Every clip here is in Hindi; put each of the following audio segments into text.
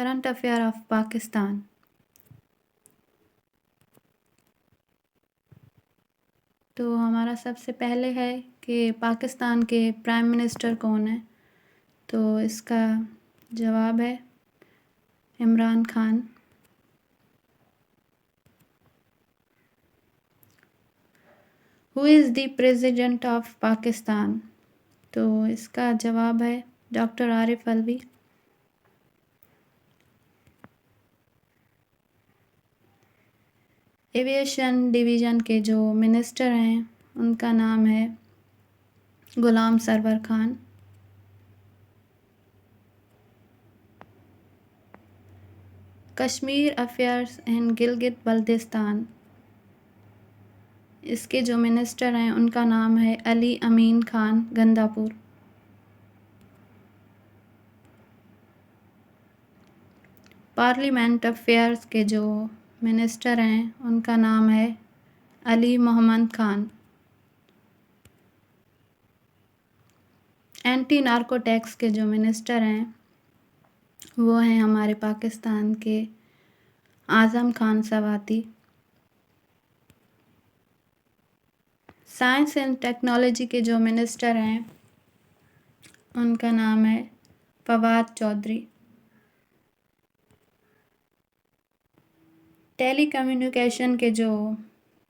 Current affair of Pakistan. तो हमारा सबसे पहले है कि पाकिस्तान के प्राइम मिनिस्टर कौन है। तो इसका जवाब है Imran Khan. Who is the president of Pakistan. तो इसका जवाब है doctor Arif Alvi. Aviation division के जो मिनिस्टर हैं उनका नाम है गुलाम सरवर खान। कश्मीर अफेयर्स एंड गिलगित बल्तिस्तान, इसके जो मिनिस्टर हैं उनका नाम है अली अमीन खान गंदापुर। पार्लियामेंट अफेयर्स के जो मिनिस्टर हैं उनका नाम है अली मोहम्मद खान। एंटी नार्कोटिक्स के जो मिनिस्टर हैं वो हैं हमारे पाकिस्तान के आज़म खान सवाती। साइंस एंड टेक्नोलॉजी के जो मिनिस्टर हैं उनका नाम है फवाद चौधरी। टेलीकम्युनिकेशन के जो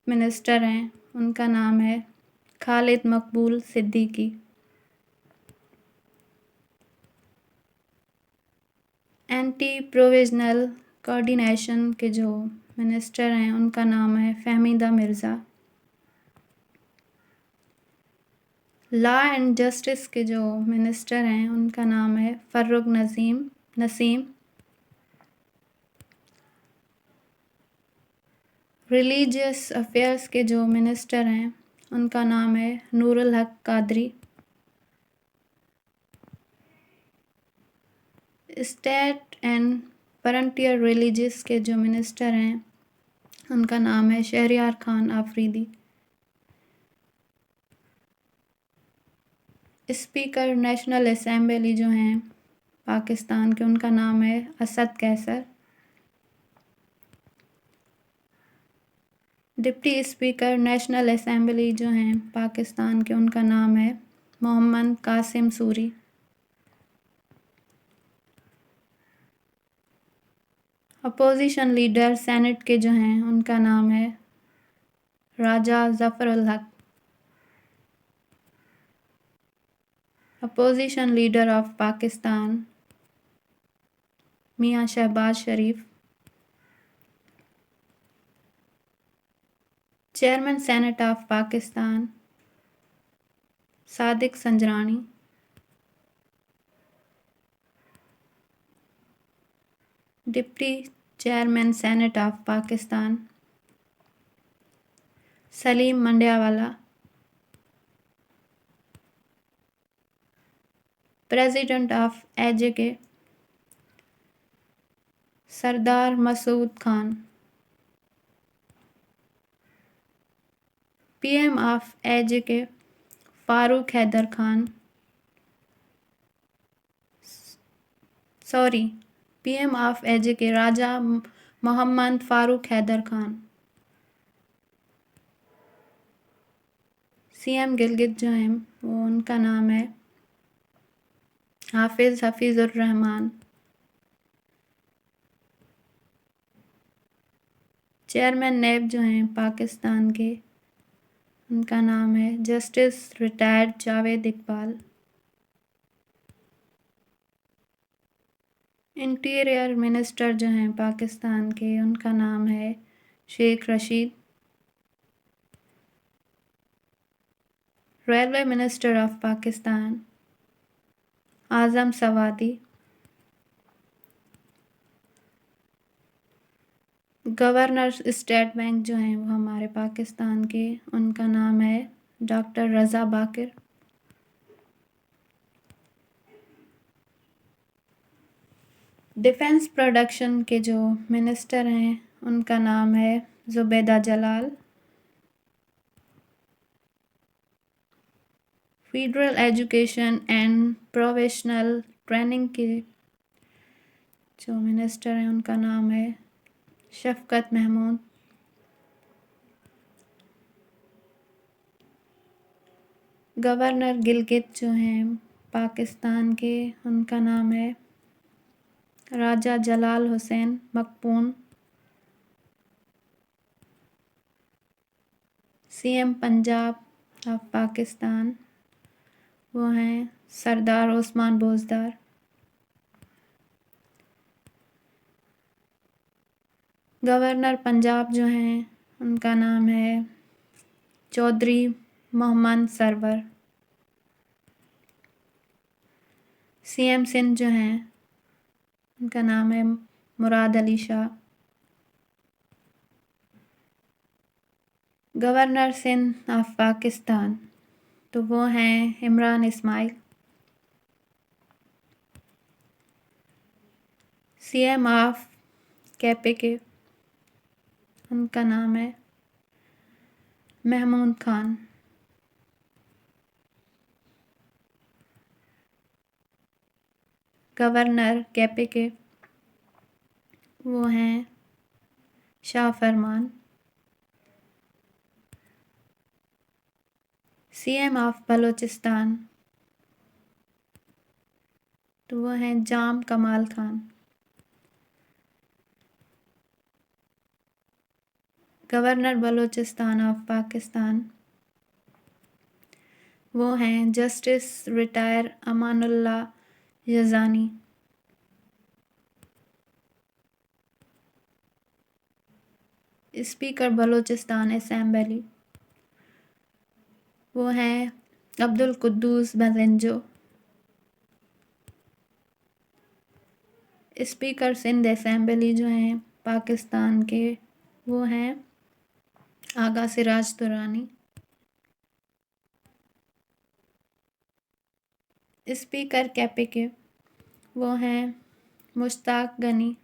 मिनिस्टर हैं उनका नाम है खालिद मकबूल सिद्दीकी। एंटी प्रोविजनल कोऑर्डिनेशन के जो मिनिस्टर हैं उनका नाम है Fahmida Mirza. Law and justice के जो मिनिस्टर हैं उनका नाम है फ़र्रुख नसीम। रिलीजियस अफेयर्स के जो मिनिस्टर हैं उनका नाम है Nurul Haq Qadri. State and frontier religious के जो मिनिस्टर हैं उनका नाम है Shehryar Khan Afridi. Speaker national assembly जो हैं पाकिस्तान के उनका नाम है Asad Qaiser. Deputy speaker national assembly जो हैं पाकिस्तान के उनका नाम है Mohammad Qasim Suri. Opposition leader senate के जो हैं उनका नाम है राजा Zafar ul Haq. Opposition leader of Pakistan Mian Shahbaz Sharif. Chairman senate of Pakistan Sadiq Sanjrani. Deputy chairman senate of Pakistan Saleem Mandviwala. President of AJK Sardar Masood Khan. PM of AJK Farooq Haider Khan. PM of AJK Raja Mohammad Farooq Haider Khan. CM Gilgit जो हैं वो उनका नाम है हफीज़ुर रहमान। चेयरमैन नैब जो हैं पाकिस्तान के उनका नाम है justice retired Javed Iqbal. Interior minister जो हैं पाकिस्तान के उनका नाम है Sheikh Rashid. Railway minister of Pakistan Azam Swati. Governor state bank जो हैं वो हमारे पाकिस्तान के उनका नाम है doctor Raza Baqir. Defence production के जो मिनिस्टर हैं उनका नाम है Zubaida Jalal. Federal education and professional training के जो मिनिस्टर हैं उनका नाम है शफकत महमूद। गवर्नर गिलगित जो हैं पाकिस्तान के, उनका नाम है राजा जलाल हुसैन मकबून। सीएम पंजाब ऑफ पाकिस्तान वो हैं सरदार उस्मान बोजदार। गवर्नर पंजाब जो हैं उनका नाम है चौधरी मोहम्मद सरवर। सीएम सिंध जो हैं उनका नाम है मुराद अली शाह। गवर्नर सिंध ऑफ पाकिस्तान तो वो हैं Imran Ismail. CM of KPK उनका नाम है महमूद खान। गवर्नर KPK वो हैं शाह फरमान। सीएम ऑफ बलूचिस्तान तो वो हैं जाम कमाल खान। गवर्नर बलूचिस्तान ऑफ पाकिस्तान वो हैं justice retire Amanullah Yasinzai. Speaker Balochistan assembly वो हैं अब्दुल कुद्दूस बज़ंजो। स्पीकर सिंध असेंबली जो हैं पाकिस्तान के वो हैं आगा सिराज दुरानी। स्पीकर KPK वो हैं मुश्ताक गनी।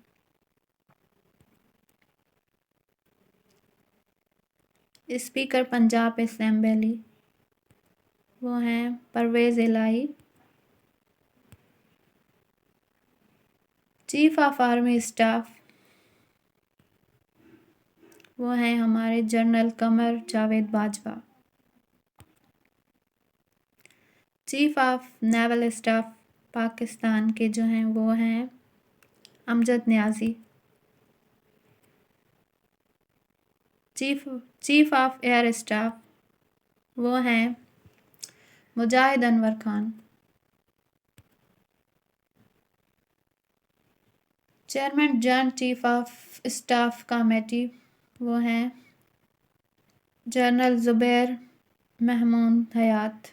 स्पीकर पंजाब असेंबली वो हैं Pervaiz Elahi. Chief of army staff वो हैं हमारे general Qamar Javed Bajwa. Chief of naval staff Pakistan के जो हैं वो हैं Amjad Niazi. Chief of air staff वो हैं Mujahid Anwar Khan. Chairman joint chief of staff committee वो हैं general Zubair Mahmood Hayat.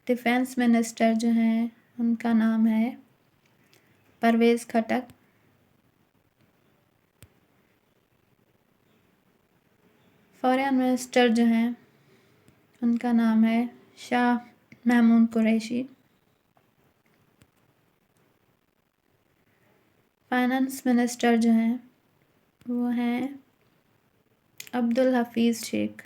Defence minister जो हैं उनका नाम है परवेज़ खटक। फॉरेन मिनिस्टर जो हैं उनका नाम है शाह महमूद कुरैशी। फाइनेंस मिनिस्टर जो हैं वो हैं अब्दुल हफीज़ शेख।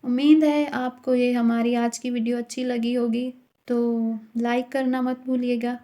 उम्मीद है आपको ये हमारी आज की वीडियो अच्छी लगी होगी, तो लाइक करना मत भूलिएगा।